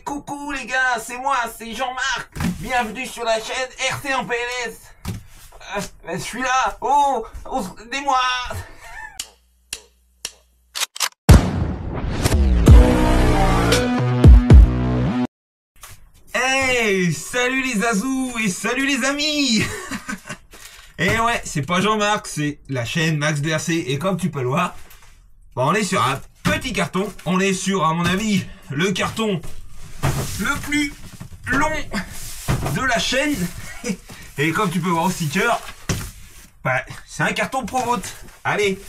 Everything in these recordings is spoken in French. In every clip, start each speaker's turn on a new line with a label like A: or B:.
A: coucou les gars, c'est moi, c'est Jean-Marc. Bienvenue sur la chaîne RT en PLS. Je suis là. Oh, aidez-moi. Hey, salut les azous et salut les amis. Et ouais, c'est pas Jean-Marc, c'est la chaîne Max BRC. Et comme tu peux le voir, on est sur un petit carton. On est sur, à mon avis, le carton le plus long de la chaîne. Et comme tu peux voir au sticker, bah, c'est un carton Provote. Allez,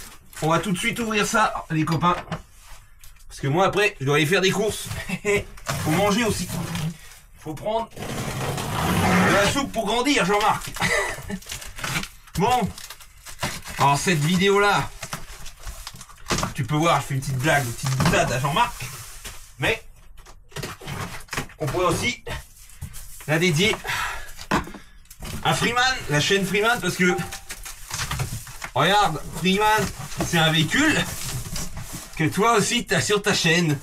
A: on va tout de suite ouvrir ça, les copains. Parce que moi, après, je dois aller faire des courses. Faut manger aussi. Faut prendre de la soupe pour grandir, Jean-Marc. Bon, alors cette vidéo-là, tu peux voir, je fais une petite blague, une petite boutade à Jean-Marc. Mais on pourrait aussi la dédier à Freeman, la chaîne Freeman, parce que regarde, Freeman, c'est un véhicule que toi aussi t'as sur ta chaîne.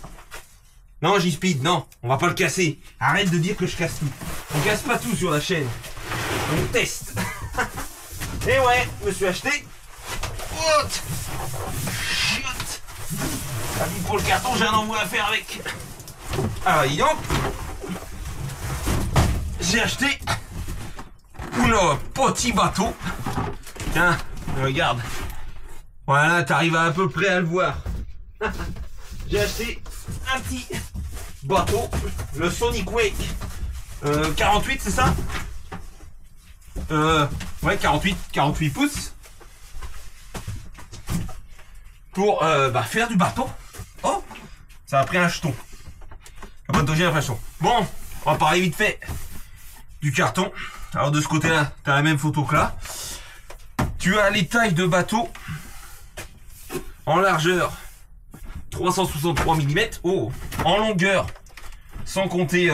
A: Non, J-Speed, non, on va pas le casser. Arrête de dire que je casse tout. On casse pas tout sur la chaîne. On teste. Et ouais, je me suis acheté. Oh, chiotte. T'as vu pour le carton, j'ai un envoi à faire avec. Alors, dis donc. J'ai acheté un petit bateau. Tiens, regarde. Voilà, t'arrives à peu près à le voir. J'ai acheté un petit bateau, le Sonic Wake 48, c'est ça? Ouais, 48 pouces. Pour faire du bateau. Oh, ça a pris un jeton. Un bateau, j'ai l'impression. Bon, on va parler vite fait du carton. Alors de ce côté-là, tu as la même photo que là. Tu as les tailles de bateau en largeur 363 mm, oh, en longueur, sans compter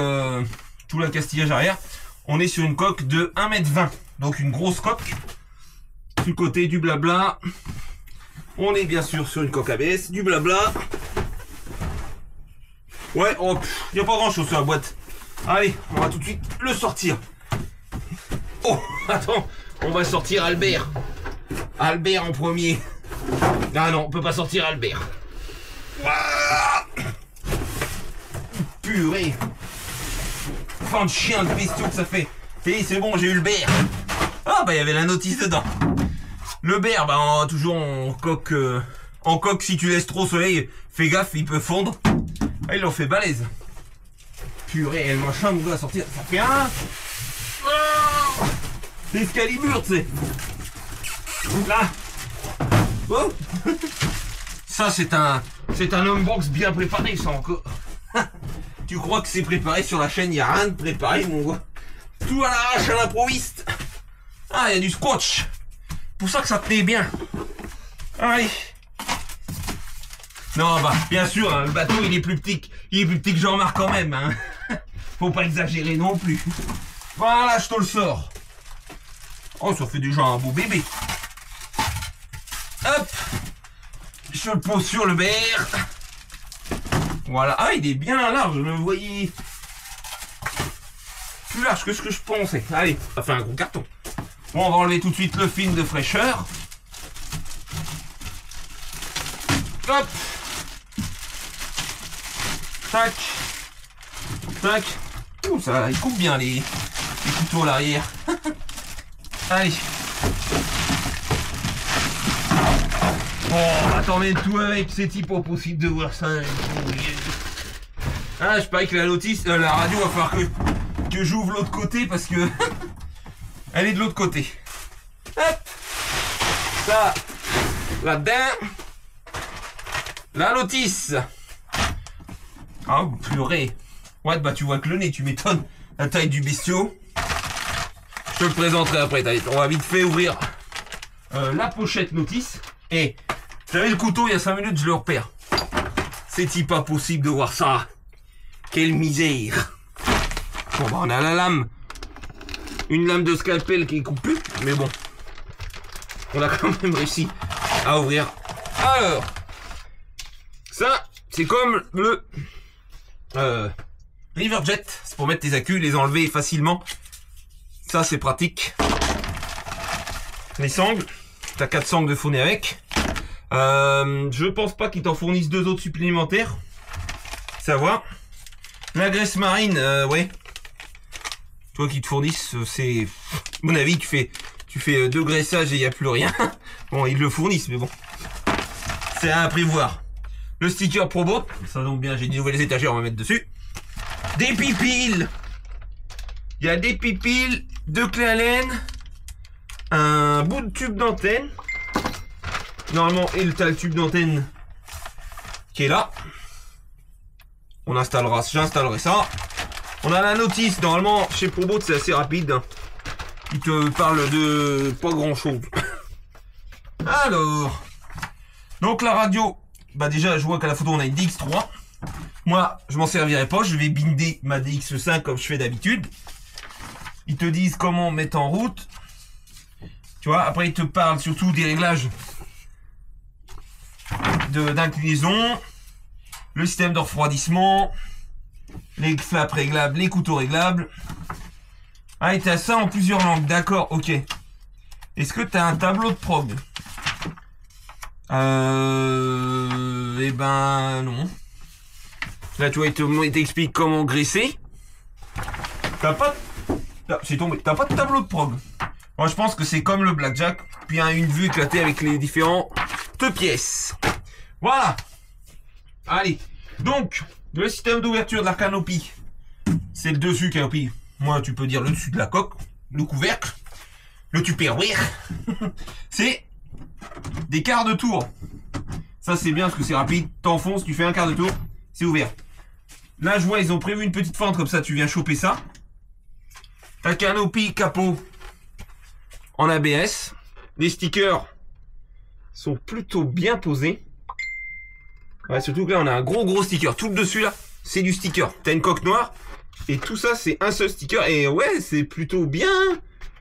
A: tout l'accastillage arrière, on est sur une coque de 1,20 m, donc une grosse coque. Sur le côté du blabla, on est bien sûr sur une coque ABS, du blabla. Ouais, oh, il n'y a pas grand chose sur la boîte. Allez, on va tout de suite le sortir. Oh, attends, on va sortir Albert. Albert en premier. Ah non, on peut pas sortir Albert. Purée. Fin de chien de bestiaux que ça fait. Et c'est bon, j'ai eu le bear. Ah bah il y avait la notice dedans. Le bear, bah toujours en coque, si tu laisses trop au soleil, fais gaffe, il peut fondre. Ah, ils l'ont fait balèze. Purée, le machin nous va sortir. Ça fait un. C'est Excalibur, tu sais. Là. Oh. Ça c'est un unbox bien préparé, ça encore. Tu crois que c'est préparé sur la chaîne? Il n'y a rien de préparé, mon gars. Tout à l'arrache, à l'improviste. Ah, il y a du scotch. Pour ça que ça tenait bien. Allez. Non, bah, bien sûr, hein, le bateau, il est plus petit que Jean-Marc quand même. Hein. Faut pas exagérer non plus. Voilà, je te le sors. Oh, ça fait déjà un beau bébé. Hop. Je le pose sur le bear. Voilà. Ah, il est bien large, je le voyais. Plus large que ce que je pensais. Allez, ça fait un gros carton. Bon, on va enlever tout de suite le film de fraîcheur. Hop. Tac. Tac. Ouh, ça, il coupe bien les couteaux à l'arrière. Allez. Oh, attends, mais tout avec, c'est pas possible de voir ça. Ah, je parie que la notice, la radio va falloir que j'ouvre l'autre côté parce que elle est de l'autre côté. Hop, ça, là-dedans, la notice. Ah, purée. Ouais, bah tu vois que le nez, tu m'étonnes. La taille du bestiau. Je te le présenterai après. On va vite fait ouvrir la pochette notice. Et j'avais le couteau il y a 5 minutes, je le repère. C'est-il pas possible de voir ça? Quelle misère. Bon bah on a la lame. Une lame de scalpel qui coupe plus. Mais bon. On a quand même réussi à ouvrir. Alors. Ça, c'est comme le Riverjet, c'est pour mettre tes accus, les enlever facilement. Ça, c'est pratique. Les sangles, t'as 4 sangles de fourner avec. Je pense pas qu'ils t'en fournissent 2 autres supplémentaires. Savoir. La graisse marine, ouais. Toi qui te fournissent, c'est... À mon avis, tu fais 2 graissages et il n'y a plus rien. Bon, ils le fournissent, mais bon. C'est à prévoir. Le sticker Probot. Ça donc bien, j'ai des nouvelles étagères, on va mettre dessus. Des pipiles. Il y a des pipiles, 2 clés à laine, un bout de tube d'antenne. Normalement, t'as le tube d'antenne qui est là. J'installerai ça. On a la notice. Normalement, chez Probot, c'est assez rapide. Il te parle de pas grand chose. Alors, donc la radio. Bah déjà, je vois qu'à la photo, on a une DX3. Moi, je m'en servirai pas. Je vais binder ma DX5 comme je fais d'habitude. Ils te disent comment mettre en route. Tu vois, après, ils te parlent surtout des réglages d'inclinaison, le système de refroidissement, les flaps réglables, les couteaux réglables. Ah, et t'as ça en plusieurs langues, d'accord, ok. Est-ce que t'as un tableau de prog? Eh ben, non. Là, tu vois, il t'explique comment graisser. T'as pas... C'est tombé. T'as pas de tableau de prog. Moi, je pense que c'est comme le Blackjack, puis une vue éclatée avec les différentes pièces. Voilà. Allez. Donc, le système d'ouverture de la canopie, c'est le dessus canopie. Moi, tu peux dire le dessus de la coque, le couvercle, le tupperware. C'est des quarts de tour. Ça, c'est bien parce que c'est rapide. T'enfonces, tu fais un quart de tour, c'est ouvert. Là, je vois, ils ont prévu une petite fente comme ça, tu viens choper ça. Ta canopie capot en ABS. Les stickers sont plutôt bien posés. Ouais, surtout que là, on a un gros sticker. Tout le dessus, là, c'est du sticker. T'as une coque noire. Et tout ça, c'est un seul sticker. Et ouais, c'est plutôt bien.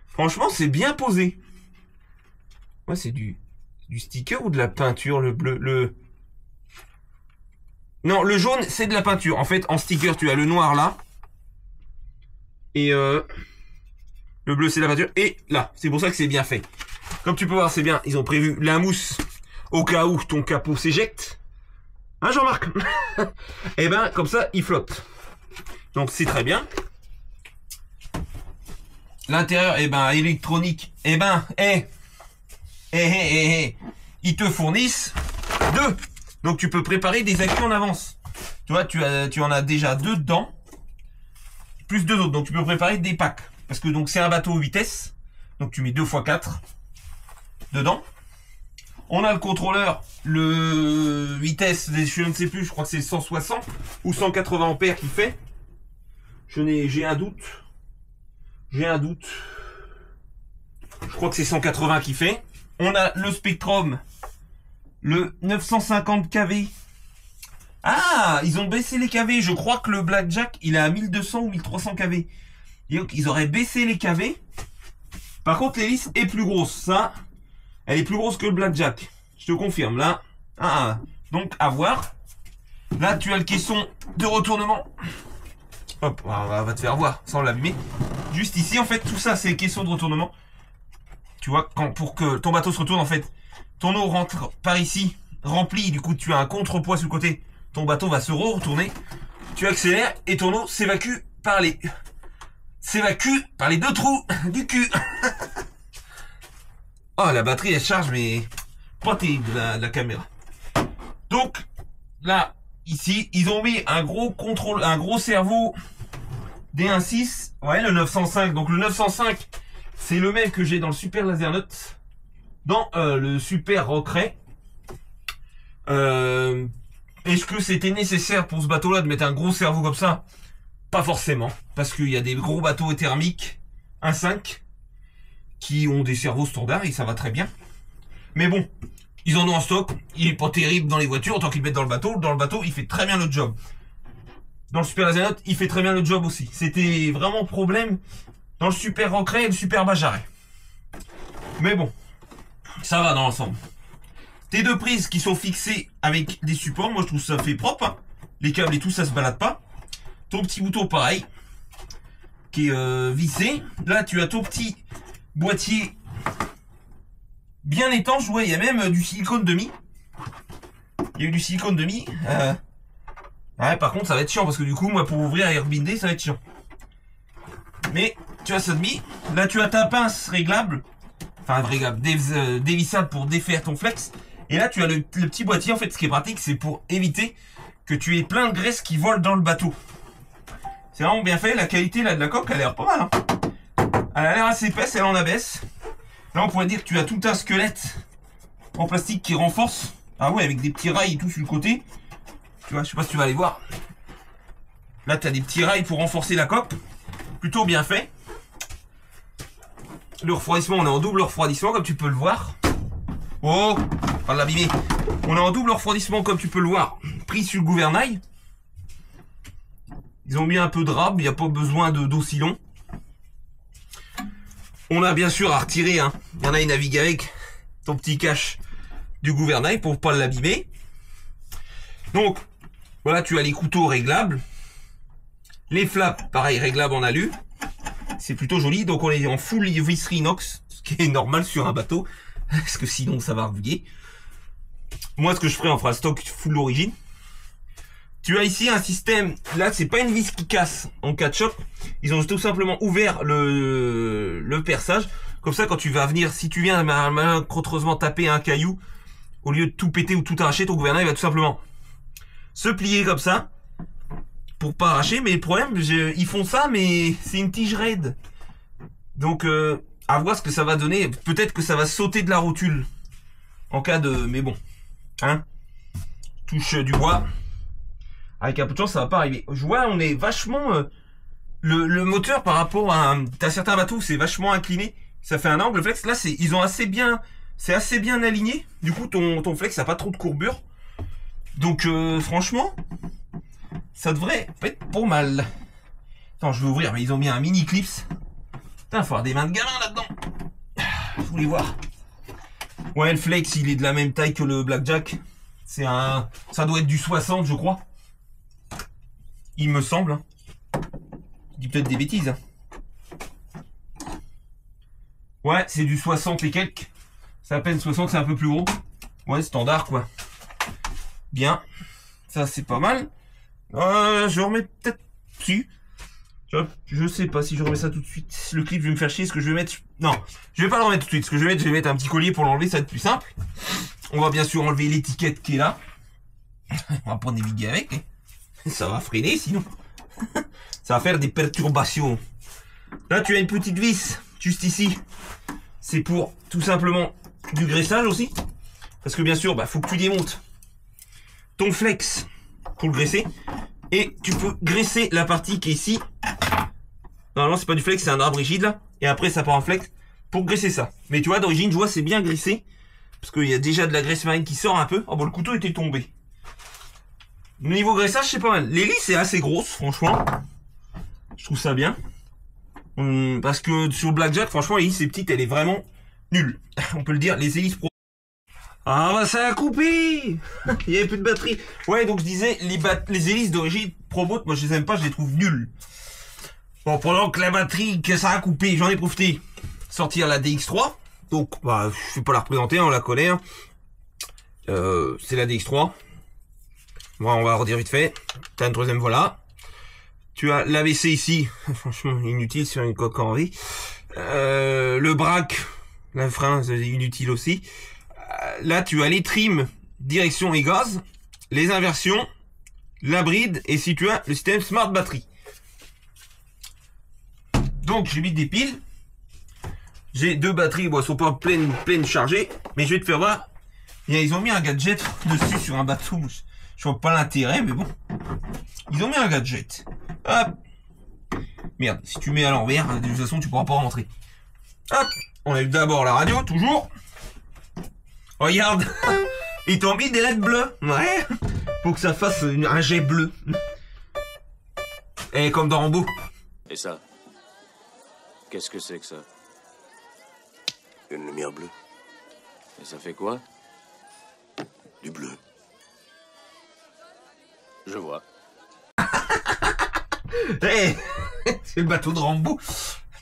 A: Franchement, c'est bien posé. Ouais, c'est du sticker ou de la peinture, le bleu, Non, le jaune, c'est de la peinture. En fait, en sticker, tu as le noir là. Et le bleu, c'est de la peinture. Et là, c'est pour ça que c'est bien fait. Comme tu peux voir, c'est bien. Ils ont prévu la mousse au cas où ton capot s'éjecte. Hein, Jean-Marc? Et ben, comme ça, il flotte. Donc, c'est très bien. L'intérieur, eh ben, électronique. Eh ben, ils te fournissent 2. Donc, tu peux préparer des accus en avance. Tu vois, tu en as déjà 2 dedans. Plus 2 autres. Donc, tu peux préparer des packs. Parce que donc, c'est un bateau vitesse. Donc, tu mets 2 x 4 dedans. On a le contrôleur, le vitesse, je ne sais plus, je crois que c'est 160 ou 180 ampères qui fait. J'ai un doute. Je crois que c'est 180 qui fait. On a le Spectrum, le 950 kV. Ah, ils ont baissé les kV. Je crois que le Blackjack, il est à 1200 ou 1300 kV. Et donc, ils auraient baissé les kV. Par contre, l'hélice est plus grosse. Ça, elle est plus grosse que le Blackjack. Je te confirme, là. Donc, à voir. Là, tu as le caisson de retournement. Hop, on va te faire voir sans l'abîmer. Juste ici, en fait, tout ça, c'est le caisson de retournement. Tu vois, pour que ton bateau se retourne, en fait, ton eau rentre par ici, remplie. Du coup, tu as un contrepoids sur le côté. Ton bateau va se retourner. Tu accélères et ton eau s'évacue par les 2 trous du cul. Oh, la batterie, elle charge, mais pas terrible de la caméra. Donc, là, ici, ils ont mis un gros cerveau D16. Ouais, le 905. Donc, le 905, c'est le même que j'ai dans le Super Lasernote. Dans le Super Rockray. Est-ce que c'était nécessaire pour ce bateau-là de mettre un gros cerveau comme ça? Pas forcément. Parce qu'il y a des gros bateaux thermiques 1.5 qui ont des cerveaux standards et ça va très bien. Mais bon, ils en ont en stock. Il est pas terrible dans les voitures, autant qu'ils le mettent dans le bateau. Dans le bateau, il fait très bien le job. Dans le Super Lasernote, il fait très bien le job aussi. C'était vraiment problème dans le Super Rockray et le Super Bajaret. Mais bon, ça va dans l'ensemble. Tes 2 prises qui sont fixées avec des supports, moi je trouve ça fait propre. Hein. Les câbles et tout, ça se balade pas. ton petit bouton pareil, qui est vissé. Là, tu as ton petit boîtier bien étanche. Ouais, il y a même du silicone demi. Il y a eu du silicone demi. Ouais, par contre, ça va être chiant parce que du coup, moi, pour ouvrir Airbnb, ça va être chiant. Mais tu as ça demi. Là, tu as ta pince réglable. Enfin, réglable, dévissable pour défaire ton flex. Et là, tu as le petit boîtier. En fait, ce qui est pratique, c'est pour éviter que tu aies plein de graisse qui vole dans le bateau. C'est vraiment bien fait. La qualité là de la coque, elle a l'air pas mal. Hein. Elle a l'air assez épaisse, elle en abaisse. Là, on pourrait dire que tu as tout un squelette en plastique qui renforce. Ah ouais, avec des petits rails et tout sur le côté. Tu vois, je sais pas si tu vas aller voir. Là, tu as des petits rails pour renforcer la coque. Plutôt bien fait. Le refroidissement, on est en double refroidissement, comme tu peux le voir. Oh, pas de l'abîmer. On est en double refroidissement, comme tu peux le voir. Pris sur le gouvernail. Ils ont mis un peu de rab, il n'y a pas besoin d'aussi long. On a bien sûr à retirer, hein. Il y en a, il navigue avec ton petit cache du gouvernail pour pas l'abîmer. Donc, voilà, tu as les couteaux réglables. Les flaps, pareil, réglables en alu. C'est plutôt joli. Donc, on est en full visserie inox, ce qui est normal sur un bateau, parce que sinon, ça va rouiller. Moi, ce que je ferai, on fera le stock full origine. Tu as ici un système, là c'est pas une vis qui casse en cas de choc, ils ont tout simplement ouvert le perçage, comme ça quand tu vas venir, si tu viens malencontreusement taper un caillou, au lieu de tout péter ou tout arracher, ton gouvernail va tout simplement se plier comme ça, pour pas arracher, mais le problème, ils font ça, mais c'est une tige raide, donc à voir ce que ça va donner, peut-être que ça va sauter de la rotule, en cas de, mais bon, hein, touche du bois. Avec un peu de chance, ça va pas arriver. Je vois, on est vachement... le moteur par rapport à... T'as certains bateaux, c'est vachement incliné. Ça fait un angle flex. Là, ils ont assez bien... C'est assez bien aligné. Du coup, ton flex n'a pas trop de courbure. Donc, franchement, ça devrait pas être pas mal. Attends, je vais ouvrir, mais ils ont mis un mini clips. Putain, il faut avoir des mains de gamin là-dedans. Je voulais voir. Ouais, le flex, il est de la même taille que le Blackjack. C'est un... Ça doit être du 60, je crois. Il me semble. Hein. Je dis peut-être des bêtises. Hein. Ouais, c'est du 60 et quelques. C'est à peine 60, c'est un peu plus gros. Ouais, standard quoi. Bien. Ça, c'est pas mal. Je remets peut-être dessus. Je sais pas si je remets ça tout de suite. Le clip, je vais me faire chier. Ce que je vais mettre... Non, je vais pas le remettre tout de suite. Ce que je vais mettre un petit collier pour l'enlever. Ça va être plus simple. On va bien sûr enlever l'étiquette qui est là. On va pas naviguer avec. Hein. Ça va freiner sinon. Ça va faire des perturbations. Là tu as une petite vis juste ici. C'est pour tout simplement du graissage aussi. Parce que bien sûr, faut que tu démontes ton flex pour le graisser. Et tu peux graisser la partie qui est ici. Normalement c'est pas du flex, c'est un arbre rigide là. Et après ça part en flex pour graisser ça. Mais tu vois d'origine je vois c'est bien graissé. Parce qu'il y a déjà de la graisse marine qui sort un peu. Oh bon le couteau était tombé. Niveau graissage, c'est pas mal. L'hélice est assez grosse, franchement. Je trouve ça bien. Parce que sur le Blackjack, franchement, l'hélice est petite, elle est vraiment nulle. On peut le dire, les hélices pro... Ah bah ça a coupé. Il y avait plus de batterie. Ouais, donc je disais, les hélices d'origine Proboat, moi je les aime pas, je les trouve nulles. Bon, pendant que la batterie, que ça a coupé, j'en ai profité. Sortir la DX3. Donc, je vais pas la représenter, on la connaît. Hein. C'est la DX3. Bon, on va redire vite fait. T'as une troisième voilà. Tu as l'AVC ici. Franchement, inutile sur une coque en vie. Le braque, le frein, c'est inutile aussi. Là, tu as les trims, direction et gaz. Les inversions, la bride. Et si tu as le système Smart Battery. Donc, j'ai mis des piles. J'ai deux batteries. Bon, elles sont pas pleines chargées. Mais je vais te faire voir. Ils ont mis un gadget dessus sur un bateau. Je vois pas l'intérêt, mais bon. Ils ont mis un gadget. Hop. Merde, si tu mets à l'envers, de toute façon, tu pourras pas rentrer. Hop. On a eu d'abord la radio, toujours. Regarde. Ils t'ont mis des LED bleues. Ouais. Pour que ça fasse un jet bleu. Et comme dans Rambo.
B: Et ça? Qu'est-ce que c'est que ça?
C: Une lumière bleue.
B: Et ça fait quoi?
C: Du bleu.
B: Je vois.
A: Hey, c'est le bateau de Rambo.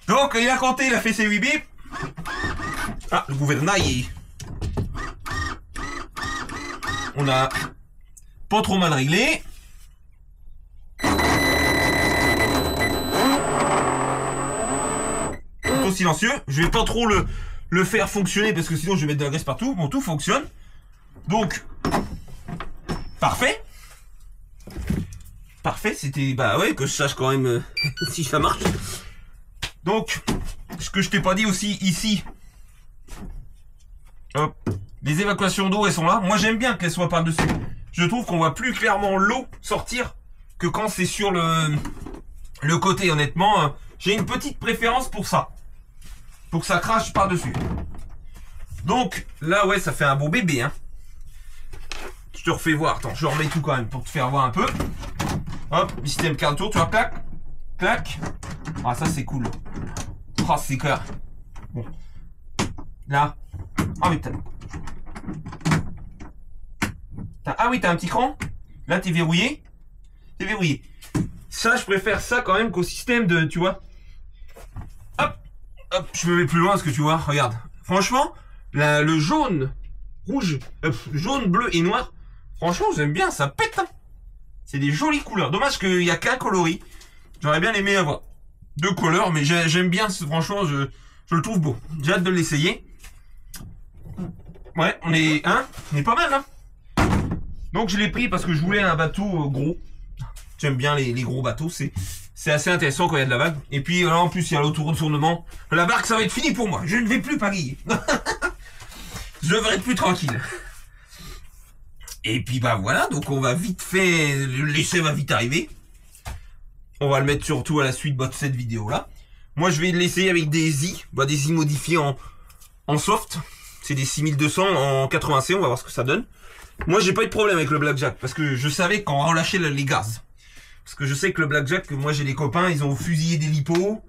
A: Donc, il a compté, il a fait ses 8 bips. Ah, le gouvernail. On a pas trop mal réglé. Plutôt silencieux. Je vais pas trop le faire fonctionner parce que sinon je vais mettre de la graisse partout. Bon, tout fonctionne. Donc, parfait. Parfait, c'était... Bah ouais, que je sache quand même si ça marche. Donc, ce que je t'ai pas dit aussi, ici... Hop. Les évacuations d'eau, elles sont là. Moi, j'aime bien qu'elles soient par-dessus. Je trouve qu'on voit plus clairement l'eau sortir que quand c'est sur le côté. Honnêtement, j'ai une petite préférence pour ça. Pour que ça crache par-dessus. Donc, là, ouais, ça fait un beau bébé, hein. Je te refais voir. Attends, je remets tout quand même pour te faire voir un peu. Hop, le système quart tour, tu vois, clac, clac. Ah, ça, c'est cool. Ah, c'est clair. Bon. Là. Ah, mais ah oui, t'as un petit cran. Là, t'es verrouillé. T'es verrouillé. Ça, je préfère ça quand même qu'au système de, tu vois. Hop, hop, je me mets plus loin parce que tu vois, regarde. Franchement, le jaune, rouge, jaune, bleu et noir, franchement, j'aime bien, ça pète. Hein. C'est des jolies couleurs. Dommage qu'il n'y a qu'un coloris. J'aurais bien aimé avoir 2 couleurs, mais j'aime bien, franchement, je le trouve beau. J'ai hâte de l'essayer. Ouais, on est pas mal, hein. Donc je l'ai pris parce que je voulais un bateau gros. J'aime bien les gros bateaux, c'est assez intéressant quand il y a de la vague. Et puis là en plus il y a l'auto-retournement. La barque ça va être fini pour moi, je ne vais plus pagayer. Je vais être plus tranquille. Et puis bah voilà, donc on va vite fait, l'essai va vite arriver. On va le mettre surtout à la suite de cette vidéo là. Moi je vais l'essayer avec des i modifiés en soft. C'est des 6200 en 80C, on va voir ce que ça donne. Moi, j'ai pas eu de problème avec le Blackjack parce que je savais qu'on relâchait les gaz. Parce que je sais que le Blackjack, moi j'ai des copains, ils ont fusillé des lipos,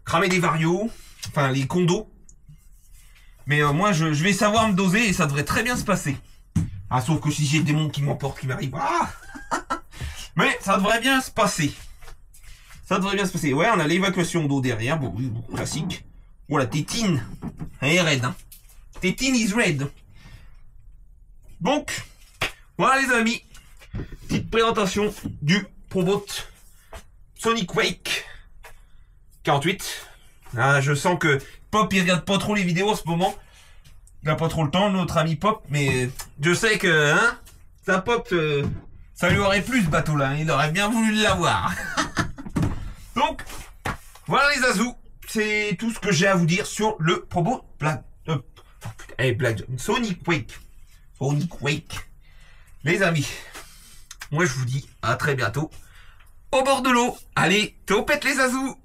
A: cramé des varios, enfin les condos. Mais moi, je vais savoir me doser et ça devrait très bien se passer. Ah, sauf que si j'ai des démons qui m'emportent, qui m'arrivent. Ah mais ça devrait bien se passer. Ça devrait bien se passer. Ouais, on a l'évacuation d'eau derrière, bon, oui, classique. Oh, la tétine, elle est raide, hein. Tétine is red. Donc, voilà les amis, petite présentation du Probot Sonic Wake 48. Ah, je sens que Pop il regarde pas trop les vidéos en ce moment. Il a pas trop le temps, notre ami Pop, mais je sais que hein, ça Pop, ça lui aurait plu ce bateau là, il aurait bien voulu l'avoir. Donc, voilà les azous, c'est tout ce que j'ai à vous dire sur le Probot Sonic Wake. Sonic Wake. Les amis, moi je vous dis à très bientôt au bord de l'eau. Allez, topette les azous.